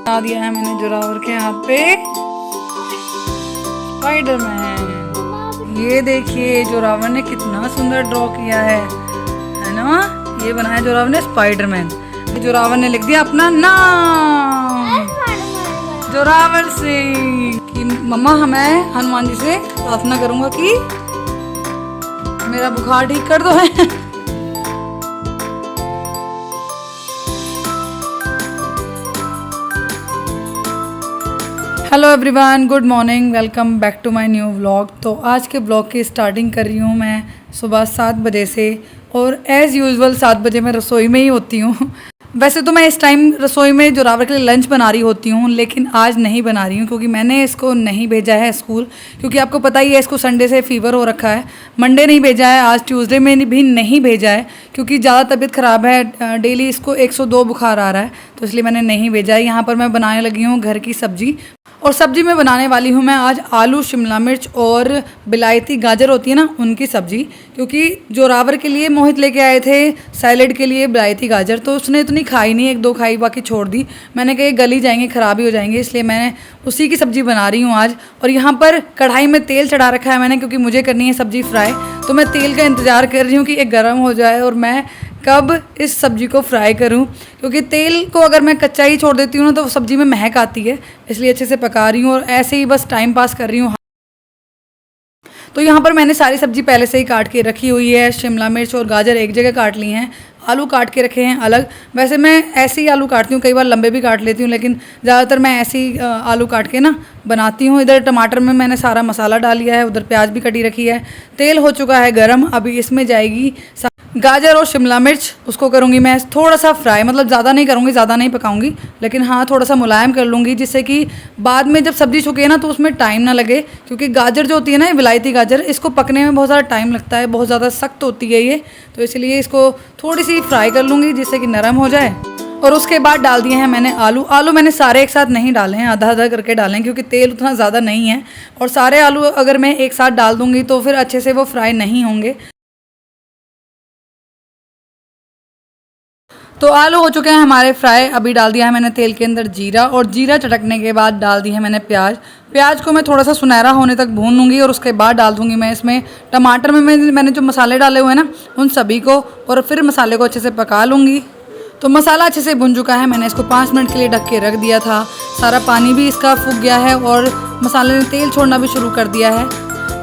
बना दिया है मैंने जोरावर के हाथ पे स्पाइडरमैन। ये देखिए जोरावर ने कितना सुंदर ड्रॉ किया है ना। ये बनाया जोरावर ने स्पाइडरमैन। जोरावर ने लिख दिया अपना नाम जोरावर सिंह। कि मम्मा मैं हनुमान जी से प्रार्थना करूंगा कि मेरा बुखार ठीक कर दो है। Hello everyone, good morning, welcome back to my new vlog. तो आज के ब्लॉग की स्टार्टिंग कर रही हूँ मैं सुबह 7 बजे से, और एज़ यूजुअल 7 बजे मैं रसोई में ही होती हूँ। वैसे तो मैं इस टाइम रसोई में जोरावर के लिए लंच बना रही होती हूँ, लेकिन आज नहीं बना रही हूँ क्योंकि मैंने इसको नहीं भेजा है स्कूल। क्योंकि आपको पता ही है इसको संडे से फ़ीवर हो रखा है। मंडे नहीं भेजा है, आज ट्यूसडे में भी नहीं भेजा है क्योंकि ज़्यादा तबीयत ख़राब है। डेली इसको 102 बुखार आ रहा है, तो इसलिए मैंने नहीं भेजा है। यहाँ पर मैं बनाने लगी हूँ घर की सब्ज़ी, और सब्ज़ी में बनाने वाली हूँ मैं आज आलू, शिमला मिर्च और बिलायती गाजर होती है ना, उनकी सब्ज़ी। क्योंकि जोरावर के लिए मोहित लेके आए थे सैलेड के लिए बिलायती गाजर, तो उसने इतनी खाई नहीं, 1-2 खाई, बाकी छोड़ दी। मैंने कहा ये गली जाएंगे, ख़राब ही हो जाएंगे, इसलिए मैंने उसी की सब्ज़ी बना रही हूँ आज। और यहाँ पर कढ़ाई में तेल चढ़ा रखा है मैंने, क्योंकि मुझे करनी है सब्ज़ी फ्राई। तो मैं तेल का इंतज़ार कर रही हूँ कि ये गर्म हो जाए और मैं कब इस सब्ज़ी को फ्राई करूं। क्योंकि तेल को अगर मैं कच्चा ही छोड़ देती हूँ ना तो सब्ज़ी में महक आती है, इसलिए अच्छे से पका रही हूँ और ऐसे ही बस टाइम पास कर रही हूँ। तो यहाँ पर मैंने सारी सब्ज़ी पहले से ही काट के रखी हुई है। शिमला मिर्च और गाजर एक जगह काट ली हैं, आलू काट के रखे हैं अलग। वैसे मैं ऐसे ही आलू काटती हूँ, कई बार लंबे भी काट लेती हूँ, लेकिन ज़्यादातर मैं ऐसे ही आलू काट के ना बनाती हूँ। इधर टमाटर में मैंने सारा मसाला डाल लिया है, उधर प्याज भी कटी रखी है। तेल हो चुका है गरम, अभी इसमें जाएगी गाजर और शिमला मिर्च। उसको करूँगी मैं थोड़ा सा फ्राई, मतलब ज़्यादा नहीं करूँगी, ज़्यादा नहीं पकाऊँगी, लेकिन हाँ थोड़ा सा मुलायम कर लूँगी, जिससे कि बाद में जब सब्ज़ी छुके ना तो उसमें टाइम ना लगे। क्योंकि गाजर जो होती है ना, ये विलायती गाजर, इसको पकने में बहुत ज़्यादा टाइम लगता है, बहुत ज़्यादा सख्त होती है ये। तो इसलिए इसको थोड़ी सी फ्राई कर लूँगी जिससे कि नरम हो जाए। और उसके बाद डाल दिए हैं मैंने आलू। आलू मैंने सारे एक साथ नहीं डाले हैं, आधा आधा करके डालें, क्योंकि तेल उतना ज़्यादा नहीं है। और सारे आलू अगर मैं एक साथ डाल दूँगी तो फिर अच्छे से वो फ्राई नहीं होंगे। तो आलू हो चुके हैं हमारे फ्राई। अभी डाल दिया है मैंने तेल के अंदर जीरा, और जीरा चटकने के बाद डाल दी है मैंने प्याज। प्याज को मैं थोड़ा सा सुनहरा होने तक भून लूँगी, और उसके बाद डाल दूँगी मैं इसमें टमाटर में मैंने जो मसाले डाले हुए हैं ना, उन सभी को, और फिर मसाले को अच्छे से पका लूँगी। तो मसाला अच्छे से भुन चुका है, मैंने इसको 5 मिनट के लिए ढक के रख दिया था। सारा पानी भी इसका सूख गया है और मसाले ने तेल छोड़ना भी शुरू कर दिया है।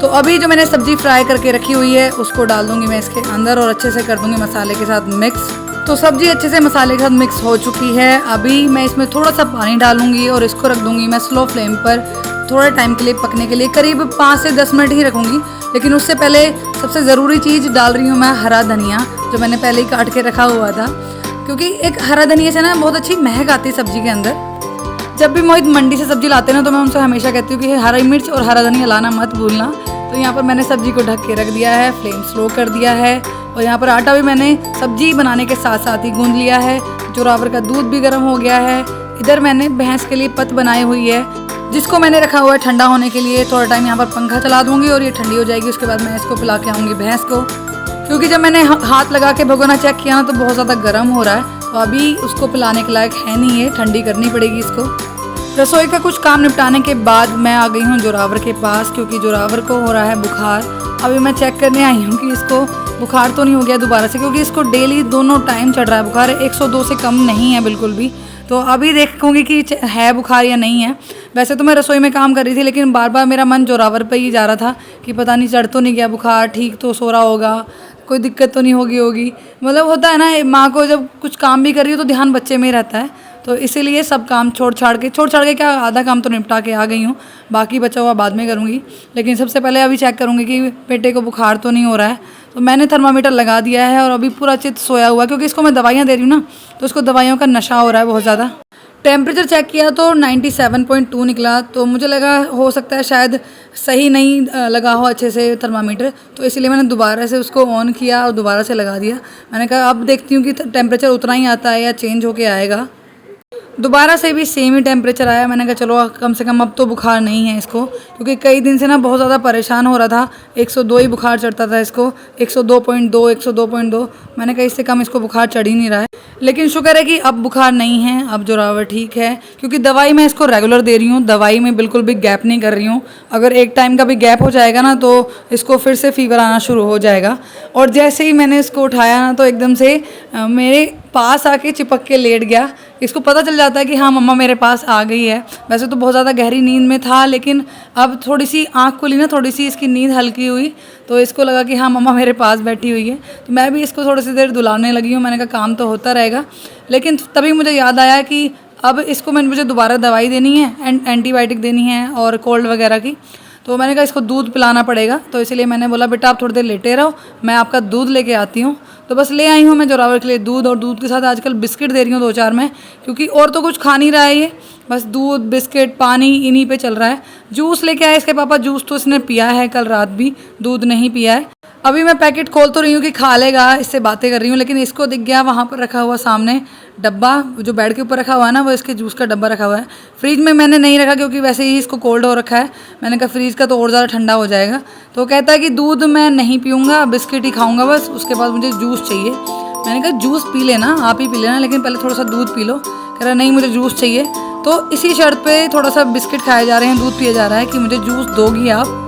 तो अभी जो मैंने सब्ज़ी फ्राई करके रखी हुई है उसको डाल दूँगी मैं इसके अंदर, और अच्छे से कर दूँगी मसाले के साथ मिक्स। तो सब्ज़ी अच्छे से मसाले के साथ मिक्स हो चुकी है। अभी मैं इसमें थोड़ा सा पानी डालूंगी और इसको रख दूंगी मैं स्लो फ्लेम पर थोड़े टाइम के लिए पकने के लिए। करीब 5 से 10 मिनट ही रखूंगी। लेकिन उससे पहले सबसे ज़रूरी चीज़ डाल रही हूँ मैं हरा धनिया, जो मैंने पहले ही काट के रखा हुआ था। क्योंकि एक हरा धनिया से ना बहुत अच्छी महक आती है सब्ज़ी के अंदर। जब भी मोहित मंडी से सब्ज़ी लाते हैं ना, तो मैं उनसे हमेशा कहती हूँ कि हरी मिर्च और हरा धनिया लाना मत भूलना। तो यहाँ पर मैंने सब्ज़ी को ढक के रख दिया है, फ्लेम स्लो कर दिया है, और यहाँ पर आटा भी मैंने सब्जी बनाने के साथ साथ ही गूंद लिया है। जोरावर का दूध भी गर्म हो गया है। इधर मैंने भैंस के लिए पत बनाई हुई है, जिसको मैंने रखा हुआ है ठंडा होने के लिए। थोड़ा टाइम यहाँ पर पंखा चला दूंगी और ये ठंडी हो जाएगी। उसके बाद मैं इसको पिला के आऊँगी भैंस को। क्योंकि जब मैंने हाथ लगा के भगोना चेक किया ना, तो बहुत ज़्यादा गर्म हो रहा है, तो अभी उसको पिलाने के लायक है नहीं है, ठंडी करनी पड़ेगी इसको। रसोई का कुछ काम निपटाने के बाद मैं आ गई हूँ जोरावर के पास, क्योंकि जोरावर को हो रहा है बुखार। अभी मैं चेक करने आई हूँ कि इसको बुखार तो नहीं हो गया दोबारा से, क्योंकि इसको डेली दोनों टाइम चढ़ रहा है बुखार। 102 से कम नहीं है बिल्कुल भी। तो अभी देखूँगी कि है बुखार या नहीं है। वैसे तो मैं रसोई में काम कर रही थी, लेकिन बार बार मेरा मन जोरावर पर ही जा रहा था कि पता नहीं चढ़ तो नहीं गया बुखार, ठीक तो सो रहा होगा, कोई दिक्कत तो नहीं होगी। मतलब होता है ना, माँ को जब कुछ काम भी कर रही हो तो ध्यान बच्चे में ही रहता है। तो इसीलिए सब काम छोड़ छाड़ के क्या, आधा काम तो निपटा के आ गई हूँ, बाकी बचा हुआ बाद में करूँगी। लेकिन सबसे पहले अभी चेक करूँगी कि बेटे को बुखार तो नहीं हो रहा है। तो मैंने थर्मामीटर लगा दिया है, और अभी पूरा चित्त सोया हुआ है, क्योंकि इसको मैं दवाइयाँ दे रही हूँ ना, तो उसको दवाइयों का नशा हो रहा है बहुत ज़्यादा। टेम्परेचर चेक किया तो 97.2 निकला, तो मुझे लगा हो सकता है शायद सही नहीं लगा हो अच्छे से थर्मामीटर, तो इसलिए मैंने दोबारा से उसको ऑन किया और दोबारा से लगा दिया। मैंने कहा अब देखती हूँ कि टेम्परेचर उतना ही आता है या चेंज होके आएगा। दोबारा से भी सेम ही टेम्परेचर आया। मैंने कहा चलो कम से कम अब तो बुखार नहीं है इसको, क्योंकि कई दिन से ना बहुत ज़्यादा परेशान हो रहा था। 102 ही बुखार चढ़ता था इसको, 102.2 102.2। मैंने कहा इससे कम इसको बुखार चढ़ ही नहीं रहा है। लेकिन शुक्र है कि अब बुखार नहीं है, अब जोरावर ठीक है, क्योंकि दवाई मैं इसको रेगुलर दे रही हूँ। दवाई में बिल्कुल भी गैप नहीं कर रही हूँ। अगर एक टाइम का भी गैप हो जाएगा ना तो इसको फिर से फीवर आना शुरू हो जाएगा। और जैसे ही मैंने इसको उठाया ना तो एकदम से मेरे पास आके चिपक के लेट गया। इसको पता चल जाता है कि हाँ मम्मा मेरे पास आ गई है। वैसे तो बहुत ज़्यादा गहरी नींद में था, लेकिन अब थोड़ी सी आँख खुली ना, थोड़ी सी इसकी नींद हल्की हुई तो इसको लगा कि हाँ मम्मा मेरे पास बैठी हुई है। तो मैं भी इसको थोड़ी सी देर दुलाने लगी हूँ। मैंने कहा काम तो होता रहेगा, लेकिन तभी मुझे याद आया कि अब इसको मुझे दोबारा दवाई देनी है, एंटीबायोटिक देनी है और कोल्ड वगैरह की। तो मैंने कहा इसको दूध पिलाना पड़ेगा, तो इसीलिए मैंने बोला बेटा आप थोड़ी देर लेटे रहो, मैं आपका दूध लेके आती हूँ। तो बस ले आई हूँ मैं जोरावर के लिए दूध, और दूध के साथ आजकल बिस्किट दे रही हूँ 2-4 में, क्योंकि और तो कुछ खा नहीं रहा है ये, बस दूध बिस्किट पानी इन्हीं पे चल रहा है। जूस लेके आए इसके पापा, जूस तो इसने पिया है, कल रात भी दूध नहीं पिया है। अभी मैं पैकेट खोल तो रही हूँ कि खा लेगा, इससे बातें कर रही हूँ, लेकिन इसको दिख गया वहाँ पर रखा हुआ सामने डब्बा जो बेड के ऊपर रखा हुआ है ना, वो इसके जूस का डब्बा रखा हुआ है। फ्रिज में मैंने नहीं रखा क्योंकि वैसे ही इसको कोल्ड हो रखा है। मैंने कहा फ्रीज का तो और ज़्यादा ठंडा हो जाएगा। तो कहता है कि दूध मैं नहीं पीऊँगा, बिस्किट ही खाऊँगा बस, उसके बाद मुझे जूस चाहिए। मैंने कहा जूस पी लेना, आप ही पी लेना, लेकिन पहले थोड़ा सा दूध पी लो। कह रहा नहीं मुझे जूस चाहिए। तो इसी शर्त पे थोड़ा सा बिस्किट खाए जा रहे हैं, दूध पिया जा रहा है कि मुझे जूस दोगी आप।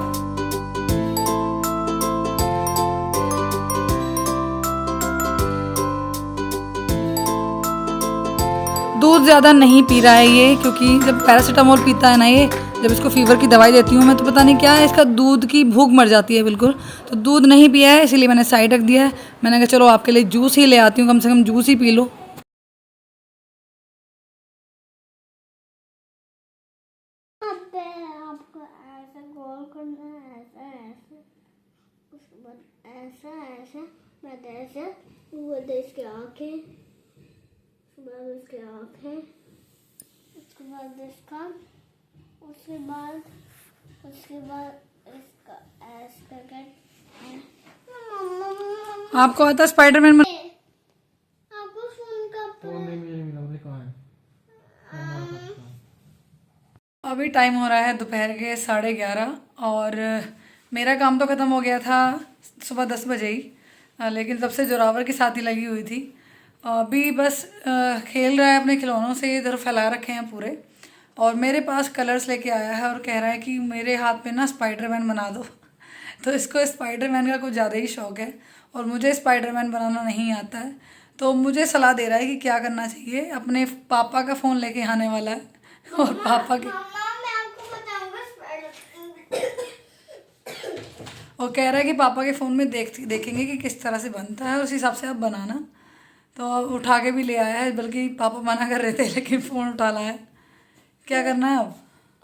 दूध ज़्यादा नहीं पी रहा है ये, क्योंकि जब पैरासीटामोल पीता है ना ये, जब इसको फीवर की दवाई देती हूँ मैं, तो पता नहीं क्या है इसका दूध की भूख मर जाती है बिल्कुल। तो दूध नहीं पिया है, इसीलिए मैंने साइड रख दिया है। मैंने कहा चलो आपके लिए जूस ही ले आती हूँ, कम से कम जूस ही पी लो। आपको ऐसा गोल करना है, ऐसा ऐसा, उसके बाद ऐसा ऐसा, बाद ऐसा, वो इसके आँखें, उसके बाद इसके आँखें, उसके बाद इसका, उसके बाद इसका ऐसा करके। आपको आता स्पाइडरमैन? आपको फोन का अभी टाइम हो रहा है दोपहर के 11:30, और मेरा काम तो ख़त्म हो गया था सुबह 10 बजे ही, लेकिन तब से जोरावर के साथ ही लगी हुई थी। अभी बस खेल रहा है अपने खिलौनों से, इधर फैला रखे हैं पूरे, और मेरे पास कलर्स लेके आया है और कह रहा है कि मेरे हाथ पे ना स्पाइडरमैन बना दो। तो इसको स्पाइडरमैन का कुछ ज़्यादा ही शौक़ है, और मुझे स्पाइडरमैन बनाना नहीं आता है। तो मुझे सलाह दे रहा है कि क्या करना चाहिए। अपने पापा का फ़ोन लेके आने वाला है, और पापा के, और कह रहा है कि पापा के फ़ोन में देखेंगे कि किस तरह से बनता है, और उस हिसाब से आप बनाना। तो उठा के भी ले आया है, बल्कि पापा मना कर रहे थे लेकिन फ़ोन उठा लाया है। क्या करना है अब?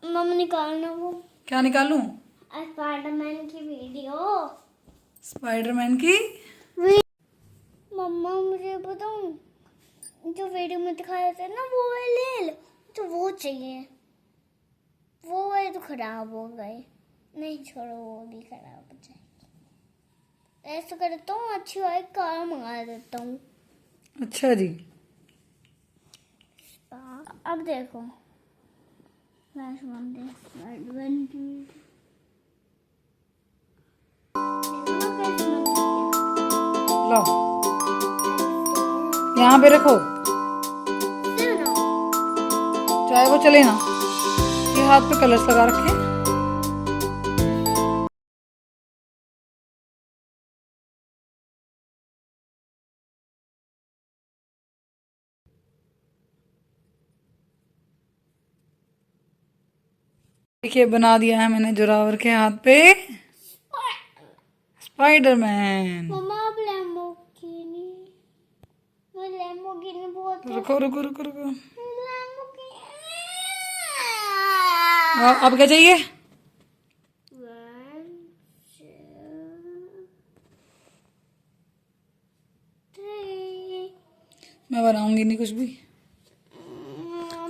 मम्मा निकालना वो क्या निकालूं? स्पाइडरमैन की वीडियो। स्पाइडरमैन की? मम्मा मुझे बताऊं, जो वीडियो में दिखाया था ना वो ले लो, तो वो चाहिए, वो वाले तो खराब हो गए। नहीं छोड़ो, वो भी खराब हो जाएगी। ऐसा करता हूँ, अच्छी वाली कार मंगा देता हूँ। अच्छा जी। अब देखो स्पाइडरमैन की लो यहाँ पे रखो, चाहे वो चले ना। ये हाथ पे कलर्स लगा रखे। देखिए बना दिया है मैंने जोरावर के हाथ पे स्पाइडरमैन। मम्मा अब लैम्बोर्गिनी, मैं लैम्बोर्गिनी बहुत रुको रुको रुको रुको, लैम्बोर्गिनी। अब क्या चाहिए? 1 2 3। मैं बनाऊंगी नहीं कुछ भी।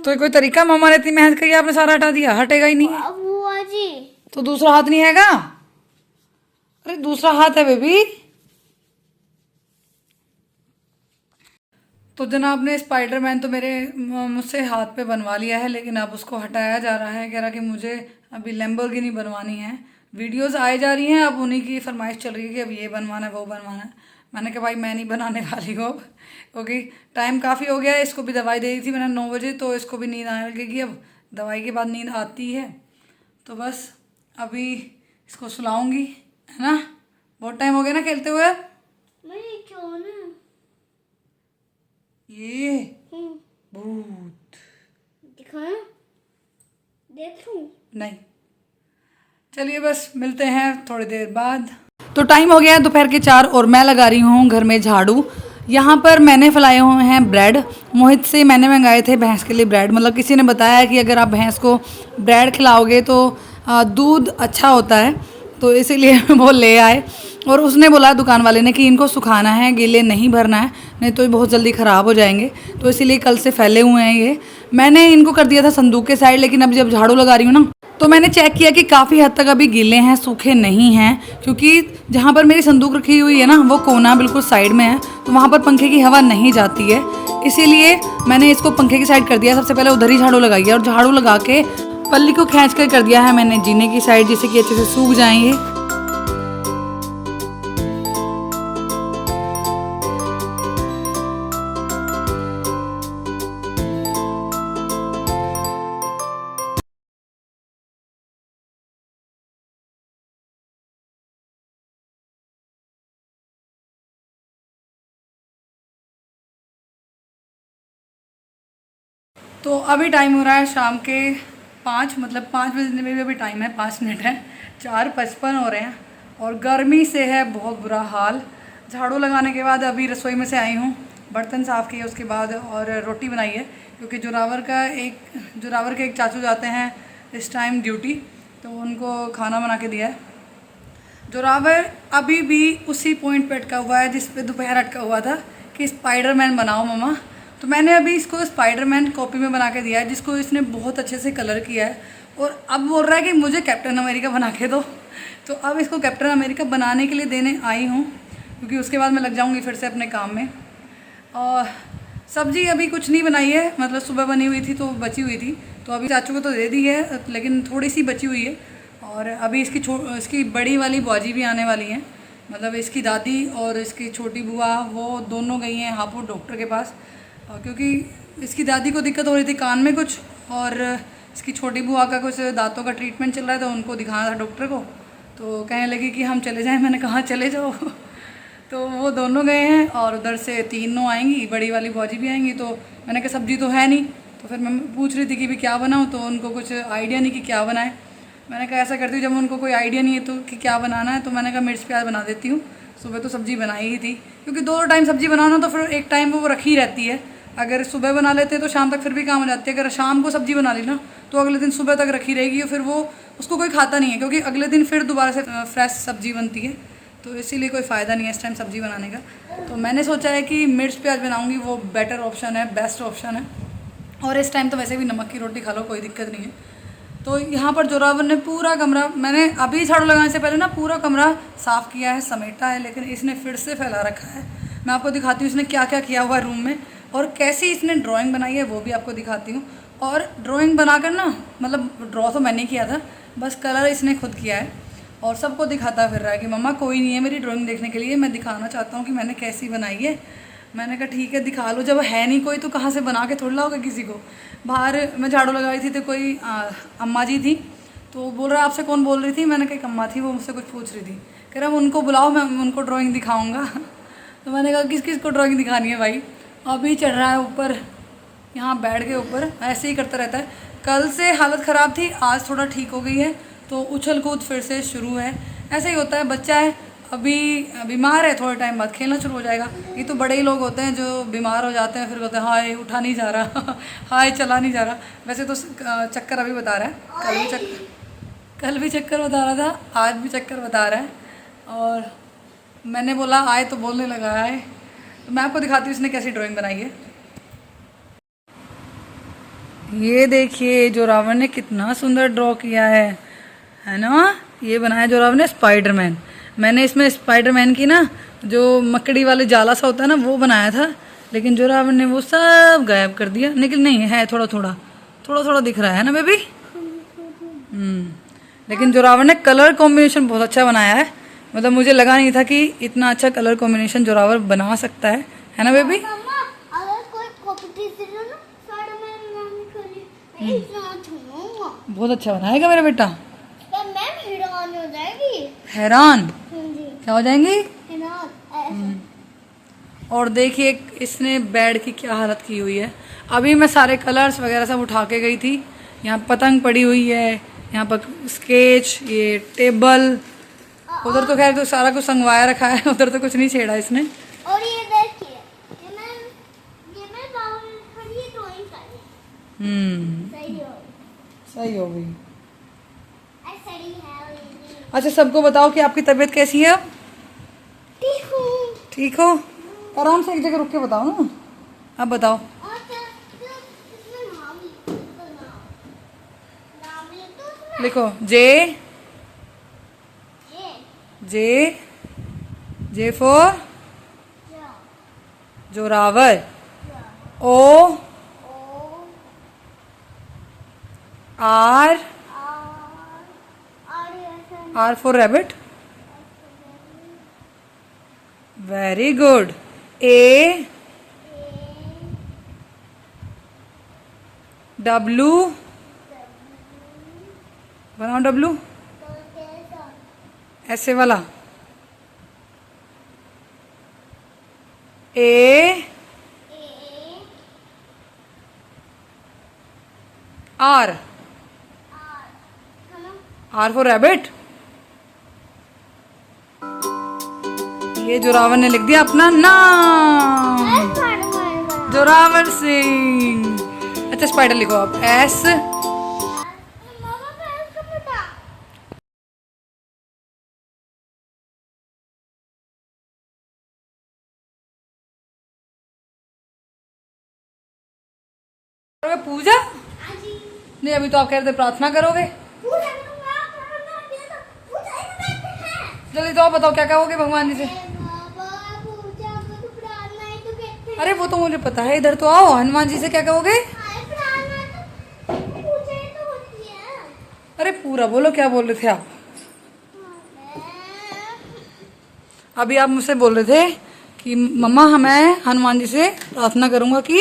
तो कोई तरीका? मम्मा ने इतनी मेहनत करी, आपने सारा हटा दिया, हटेगा ही नहीं। बुआ जी तो दूसरा हाथ नहीं हैगा? अरे दूसरा हाथ है बेबी। तो जनाब ने स्पाइडरमैन तो मेरे मुझसे हाथ पे बनवा लिया है, लेकिन अब उसको हटाया जा रहा है। कह रहा कि मुझे अभी लैम्बोर्गिनी बनवानी है। वीडियोस आई जा रही हैं, अब उन्हीं की फरमाइश चल रही है कि अब ये बनवाना है वो बनवाना है। मैंने कहा भाई मैं नहीं बनाने वाली हूँ अब, क्योंकि टाइम काफ़ी हो गया है। इसको भी दवाई दे दी थी मैंने 9 बजे, तो इसको भी नींद आने लगेगी। अब दवाई के बाद नींद आती है, तो बस अभी इसको सुलाऊंगी, है ना। बहुत टाइम हो गया ना खेलते हुए। मैं क्यों ना ये भूत दिखाना देख लूं। नहीं, चलिए बस मिलते हैं थोड़ी देर बाद। तो टाइम हो गया है दोपहर के 4 और मैं लगा रही हूँ घर में झाड़ू। यहाँ पर मैंने फैलाए हुए हैं ब्रेड। मोहित से मैंने मंगाए थे भैंस के लिए ब्रेड, मतलब किसी ने बताया कि अगर आप भैंस को ब्रेड खिलाओगे तो दूध अच्छा होता है, तो इसीलिए वो ले आए। और उसने बोला दुकान वाले ने कि इनको सुखाना है, गीले नहीं भरना है, नहीं तो ये बहुत जल्दी ख़राब हो जाएंगे। तो इसीलिए कल से फैले हुए हैं ये। मैंने इनको कर दिया था संदूक के साइड, लेकिन अब जब झाड़ू लगा रही हूँ ना, तो मैंने चेक किया कि काफ़ी हद तक अभी गीले हैं, सूखे नहीं हैं। क्योंकि जहाँ पर मेरी संदूक रखी हुई है ना, वो कोना बिल्कुल साइड में है, तो वहाँ पर पंखे की हवा नहीं जाती है। इसीलिए मैंने इसको पंखे की साइड कर दिया। सबसे पहले उधर ही झाड़ू लगाई है, और झाड़ू लगा के पल्ली को खींच कर दिया है मैंने जीने की साइड, जिससे कि अच्छे से सूख जाएंगे। तो अभी टाइम हो रहा है शाम के 5, मतलब 5 बजने में भी अभी टाइम है, 5 मिनट है, 4:55 हो रहे हैं। और गर्मी से है बहुत बुरा हाल। झाड़ू लगाने के बाद अभी रसोई में से आई हूँ, बर्तन साफ़ किए उसके बाद, और रोटी बनाई है। क्योंकि जोरावर के एक चाचू जाते हैं इस टाइम ड्यूटी, तो उनको खाना बना के दिया है। जोरावर अभी भी उसी पॉइंट पे अटका हुआ है जिस पे दोपहर अटका हुआ था कि स्पाइडरमैन बनाओ मम्मा। तो मैंने अभी इसको स्पाइडरमैन कॉपी में बना के दिया है, जिसको इसने बहुत अच्छे से कलर किया है। और अब बोल रहा है कि मुझे कैप्टन अमेरिका बना के दो। तो अब इसको कैप्टन अमेरिका बनाने के लिए देने आई हूँ, क्योंकि उसके बाद मैं लग जाऊँगी फिर से अपने काम में। और सब्ज़ी अभी कुछ नहीं बनाई है, मतलब सुबह बनी हुई थी तो बची हुई थी, तो अभी चाचू को तो दे दी है, लेकिन थोड़ी सी बची हुई है। और अभी इसकी बड़ी वाली बुआजी भी आने वाली हैं, मतलब इसकी दादी और इसकी छोटी बुआ, वो दोनों गई हैं हापुड़ डॉक्टर के पास। क्योंकि इसकी दादी को दिक्कत हो रही थी कान में कुछ, और इसकी छोटी बुआ का कुछ दांतों का ट्रीटमेंट चल रहा है, तो उनको दिखाना था डॉक्टर को। तो कहने लगी कि हम चले जाएं। मैंने कहा चले जाओ। तो वो दोनों गए हैं, और उधर से तीनों आएंगी, बड़ी वाली बुआजी भी आएंगी। तो मैंने कहा सब्जी तो है नहीं, तो फिर मैं पूछ रही थी कि भी क्या बनाऊँ, तो उनको कुछ आइडिया नहीं कि क्या बनाए। मैंने कहा ऐसा करती हूँ, जब उनको कोई आइडिया नहीं है तो कि क्या बनाना है, तो मैंने कहा मिर्च प्याज बना देती हूँ। सुबह तो सब्ज़ी बनाई ही थी, क्योंकि 2 टाइम सब्ज़ी बनाना तो फिर एक टाइम वो रखी रहती है। अगर सुबह बना लेते हैं तो शाम तक फिर भी काम हो जाती है। अगर शाम को सब्ज़ी बना ली ना, तो अगले दिन सुबह तक रखी रहेगी, और फिर वो उसको कोई खाता नहीं है, क्योंकि अगले दिन फिर दोबारा से फ्रेश सब्ज़ी बनती है। तो इसीलिए कोई फ़ायदा नहीं है इस टाइम सब्ज़ी बनाने का। तो मैंने सोचा है कि मिर्च प्याज बनाऊँगी, वो बेटर ऑप्शन है, बेस्ट ऑप्शन है। और इस टाइम तो वैसे भी नमक की रोटी खा लो, कोई दिक्कत नहीं है। तो यहाँ पर जोरावर ने पूरा कमरा, मैंने अभी झाड़ू लगाने से पहले ना पूरा कमरा साफ़ किया है, समेटा है, लेकिन इसने फिर से फैला रखा है। मैं आपको दिखाती हूँ इसने क्या क्या किया हुआ है रूम में, और कैसी इसने ड्राइंग बनाई है वो भी आपको दिखाती हूँ। और ड्राइंग बनाकर ना, मतलब ड्रॉ तो मैंने किया था, बस कलर इसने खुद किया है, और सबको दिखाता फिर रहा है कि मम्मा कोई नहीं है मेरी ड्राइंग देखने के लिए, मैं दिखाना चाहता हूँ कि मैंने कैसी बनाई है। मैंने कहा ठीक है दिखा लो, जब है नहीं कोई तो कहाँ से बना के थोड़ा लाओगे किसी को। बाहर मैं झाड़ू लगाई थी तो कोई अम्मा जी थी, तो बोल रहा है आपसे कौन बोल रही थी। मैंने कहा अम्मा थी, वो मुझसे कुछ पूछ रही थी। कह रहा उनको बुलाओ, मैं उनको ड्राइंग दिखाऊंगा। तो मैंने कहा किस किस को ड्राइंग दिखानी है भाई। अभी चढ़ रहा है ऊपर, यहाँ बेड के ऊपर, ऐसे ही करता रहता है। कल से हालत ख़राब थी, आज थोड़ा ठीक हो गई है, तो उछल कूद फिर से शुरू है। ऐसे ही होता है, बच्चा है अभी बीमार है, थोड़े टाइम बाद खेलना शुरू हो जाएगा। ये तो बड़े ही लोग होते हैं जो बीमार हो जाते हैं, फिर कहते हैं हाय उठा नहीं जा रहा, हाय चला नहीं जा रहा। वैसे तो चक्कर अभी बता रहा है, कल भी चक्कर बता रहा था, आज भी चक्कर बता रहा है। और मैंने बोला आए तो बोलने लगा है। तो मैं आपको दिखाती हूँ इसने कैसी ड्राइंग बनाई है। ये देखिए जोरावर ने कितना सुंदर ड्रॉ किया है ना। ये बनाया जोरावर ने स्पाइडरमैन। मैंने इसमें स्पाइडरमैन की ना जो मकड़ी वाले जाला सा होता है ना, वो बनाया था, लेकिन जोरावर ने वो सब गायब कर दिया। लेकिन नहीं है, थोड़ा थोड़ा दिख रहा है ना बेबी। लेकिन जोरावर ने कलर कॉम्बिनेशन बहुत अच्छा बनाया है। मतलब मुझे लगा नहीं था कि इतना अच्छा कलर कॉम्बिनेशन जोरावर बना सकता है ना बेबी। मम्मा अगर कोई कंपटीशन हो ना सारे मैं खोली इतना छूंगा। बहुत अच्छा बनाएगा मेरा बेटा। तो मैम हैरान हो जाएगी। हैरान जी क्या हो जाएंगी। हैरान ऐसे। और देखिए इसने बेड की क्या हालत की हुई है। अभी मैं सारे कलर्स वगैरह सब उठा के गई थी। यहाँ पतंग पड़ी हुई है, यहाँ पर स्केच, ये टेबल, उधर तो खैर तो सारा कुछ संगवाया रखा है, उधर तो कुछ नहीं छेड़ा इसने। और ये देखिए ये मैं बाबू ने थोड़ी ड्राइंग करी। सही हो सही हो गई। ऐसा ही है। अच्छा सबको बताओ कि आपकी तबीयत कैसी है अब। ठीक हूँ। ठीक हो। आराम से एक जगह रुक के बताओ ना। अब बताओ। और इसमें नाम लिख दो उसमें। लिखो जे ये जे फॉर जो जोरावर। ओ ओ आर और ऐसा R for rabbit. Very good. ए डब्लू बनाओ डब्लू तो कैसा ऐसे वाला। ए ए आर आर खाना आर फॉर रैबिट। ये जोरावर ने लिख दिया अपना नाम, जोरावर सिंह। अच्छा स्पाइडर लिखो आप एस। मामा का इसका पता पूजा आजी नहीं, अभी तो आप कह रहे थे प्रार्थना करोगे। पूजा करूंगा प्रार्थना दे दो पूजा इनमें है। जल्दी तो आप बताओ क्या कहोगे भगवान जी से। बाबा पूजा को तो प्रार्थना ही तो कहते हैं। अरे वो तो मुझे पता है, इधर तो आओ। हनुमान जी से क्या कहोगे। हाय प्रार्थना तो पूजा ही तो होती है। अरे पूरा बोलो, क्या बोल रहे थे आप। अभी आप मुझसे बोल रहे थे कि मम्मा मैं हनुमान जी से प्रार्थना करूंगा कि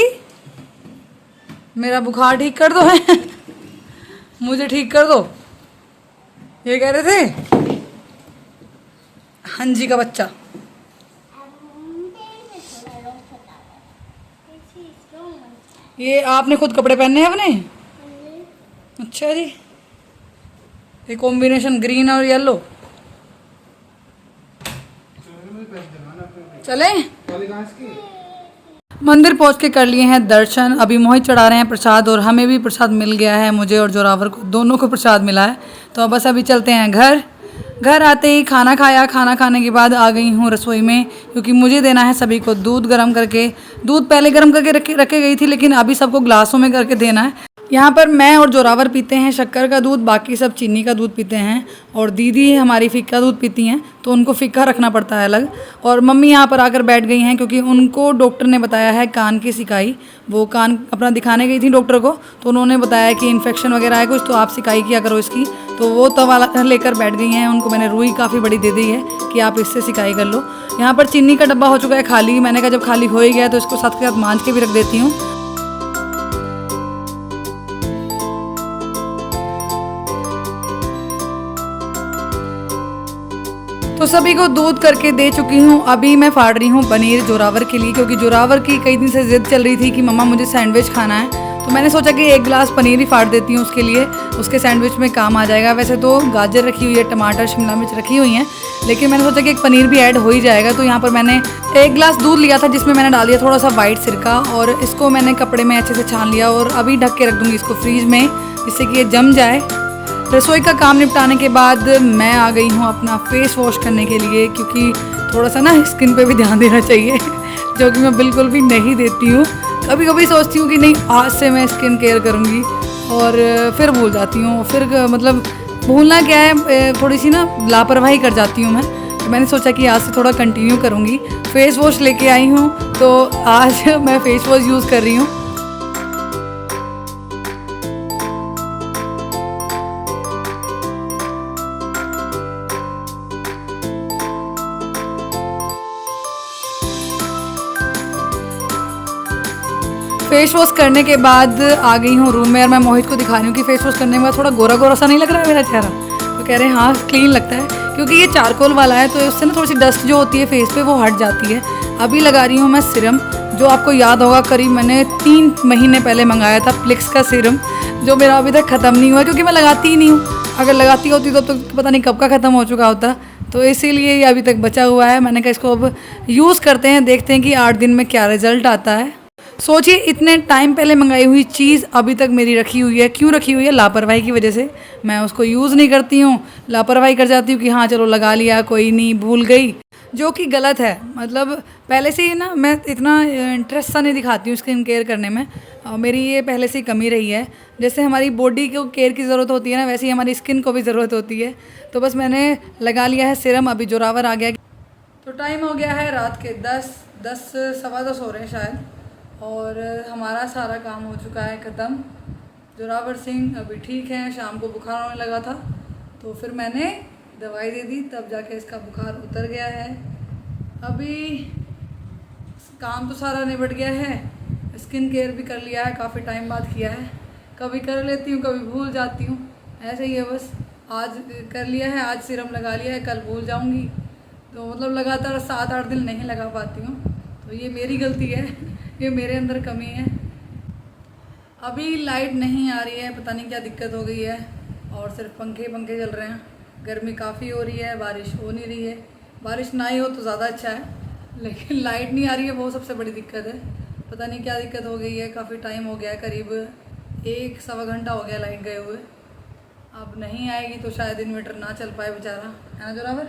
मेरा बुखार ठीक कर दो है मुझे ठीक कर दो, ये कह रहे थे। हाँ जी का बच्चा। ये आपने खुद कपड़े पहने हैं अपने। अच्छा जी, ये कॉम्बिनेशन ग्रीन और येलो। चले मंदिर पहुंच के कर लिए हैं दर्शन। अभी मोहित चढ़ा रहे हैं प्रसाद और हमें भी प्रसाद मिल गया है, मुझे और जोरावर को दोनों को प्रसाद मिला है। तो अब बस अभी चलते हैं घर। घर आते ही खाना खाया, खाना खाने के बाद आ गई हूँ रसोई में, क्योंकि मुझे देना है सभी को दूध गर्म करके। दूध पहले गर्म करके रखे गई थी, लेकिन अभी सबको ग्लासों में करके देना है। यहाँ पर मैं और जोरावर पीते हैं शक्कर का दूध, बाकी सब चीनी का दूध पीते हैं। और दीदी हमारी फीका दूध पीती हैं, तो उनको फीका रखना पड़ता है अलग। और मम्मी यहाँ पर आकर बैठ गई हैं, क्योंकि उनको डॉक्टर ने बताया है कान की सिकाई। वो कान अपना दिखाने गई थी डॉक्टर को, तो उन्होंने बताया कि इन्फेक्शन वगैरह है कुछ, तो आप सिकाई किया करो इसकी। तो वो तवा लेकर बैठ गई हैं। उनको मैंने रुई काफ़ी बड़ी दे दी है कि आप इससे सिकाई कर लो। यहाँ पर चीनी का डब्बा हो चुका है खाली। मैंने कहा जब खाली हो ही गया तो इसको साथ के साथ मांझ के भी रख देती हूँ। तो सभी को दूध करके दे चुकी हूँ। अभी मैं फाड़ रही हूँ पनीर जोरावर के लिए, क्योंकि जोरावर की कई दिन से जिद चल रही थी कि मम्मा मुझे सैंडविच खाना है। तो मैंने सोचा कि एक गिलास पनीर ही फाड़ देती हूँ उसके लिए, उसके सैंडविच में काम आ जाएगा। वैसे तो गाजर रखी हुई है, टमाटर, शिमला मिर्च रखी हुई हैं, लेकिन मैंने सोचा कि एक पनीर भी ऐड हो ही जाएगा। तो यहाँ पर मैंने एक गिलास दूध लिया था, जिसमें मैंने डाल दिया थोड़ा सा वाइट सिरका, और इसको मैंने कपड़े में अच्छे से छान लिया। और अभी ढक के रख दूँगी इसको फ्रीज में, जिससे कि ये जम जाए। रसोई का काम निपटाने के बाद मैं आ गई हूँ अपना फेस वॉश करने के लिए, क्योंकि थोड़ा सा ना स्किन पे भी ध्यान देना चाहिए जो कि मैं बिल्कुल भी नहीं देती हूँ। कभी कभी सोचती हूँ कि नहीं आज से मैं स्किन केयर करूँगी, और फिर भूल जाती हूँ। फिर मतलब भूलना क्या है, थोड़ी सी ना लापरवाही कर जाती हूँ मैं। तो मैंने सोचा कि आज से थोड़ा कंटिन्यू करूँगी। फेस वॉश लेके आई हूँ, तो आज मैं फेस वॉश यूज़ कर रही हूँ। फेस वॉश करने के बाद आ गई हूँ रूम में और मैं मोहित को दिखा रही हूँ कि फेस वॉश करने के बाद थोड़ा गोरा गोरा सा नहीं लग रहा है मेरा चेहरा। तो कह रहे हैं हाँ क्लीन लगता है, क्योंकि ये चारकोल वाला है तो उससे ना थोड़ी सी डस्ट जो होती है फेस पे वो हट जाती है। अभी लगा रही हूँ मैं सीरम, जो आपको याद होगा करीब मैंने 3 महीने पहले मंगाया था प्लिक्स का सीरम, जो मेरा अभी तक ख़त्म नहीं हुआ क्योंकि मैं लगाती ही नहीं हूँ। अगर लगाती होती तो पता नहीं कब का ख़त्म हो चुका होता। तो इसीलिए ये अभी तक बचा हुआ है। मैंने कहा इसको अब यूज़ करते हैं, देखते हैं कि 8 दिन में क्या रिज़ल्ट आता है। सोचिए इतने टाइम पहले मंगाई हुई चीज़ अभी तक मेरी रखी हुई है। क्यों रखी हुई है? लापरवाही की वजह से। मैं उसको यूज़ नहीं करती हूँ, लापरवाही कर जाती हूँ कि हाँ चलो लगा लिया, कोई नहीं, भूल गई, जो कि गलत है। मतलब पहले से ही ना मैं इतना इंटरेस्ट सा नहीं दिखाती हूँ स्किन केयर करने में, मेरी ये पहले से ही कमी रही है। जैसे हमारी बॉडी को केयर की ज़रूरत होती है ना, वैसे ही हमारी स्किन को भी ज़रूरत होती है। तो बस मैंने लगा लिया है सीरम, अभी जोरावर आ गया। तो टाइम हो गया है रात के 10 सवा 10 हो रहे हैं शायद, और हमारा सारा काम हो चुका है ख़त्म। जोरावर सिंह अभी ठीक है, शाम को बुखार होने लगा था तो फिर मैंने दवाई दे दी, तब जाके इसका बुखार उतर गया है। अभी काम तो सारा निपट गया है, स्किन केयर भी कर लिया है, काफ़ी टाइम बाद किया है। कभी कर लेती हूँ, कभी भूल जाती हूँ, ऐसे ही है बस। आज कर लिया है, आज सीरम लगा लिया है, कल भूल जाऊँगी। तो मतलब लगातार 7-8 दिन नहीं लगा पाती हूँ, तो ये मेरी गलती है, ये मेरे अंदर कमी है। अभी लाइट नहीं आ रही है, पता नहीं क्या दिक्कत हो गई है, और सिर्फ पंखे चल रहे हैं। गर्मी काफ़ी हो रही है, बारिश हो नहीं रही है। बारिश ना ही हो तो ज़्यादा अच्छा है, लेकिन लाइट नहीं आ रही है, वो सबसे बड़ी दिक्कत है। पता नहीं क्या दिक्कत हो गई है, काफ़ी टाइम हो गया है, करीब 1-1.25 घंटा हो गया लाइट गए हुए। अब नहीं आएगी तो शायद इन्वर्टर ना चल पाए बेचारा, है ना जोरावर?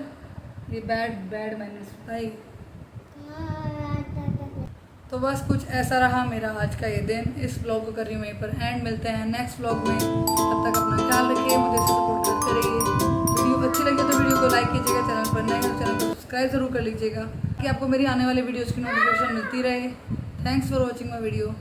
ये बैड मैनर्स भाई। तो बस कुछ ऐसा रहा मेरा आज का ये दिन। इस व्लॉग को कर रही हूँ वहीं पर एंड। मिलते हैं नेक्स्ट व्लॉग में, तब तक अपना ख्याल रखिए, मुझे सपोर्ट करते रहिए। वीडियो अच्छी लगे तो वीडियो को लाइक कीजिएगा, चैनल पर नए हो चैनल को सब्सक्राइब जरूर कर लीजिएगा कि आपको मेरी आने वाली वीडियोज़ की नोटिफिकेशन मिलती रहे। Thanks for watching my video.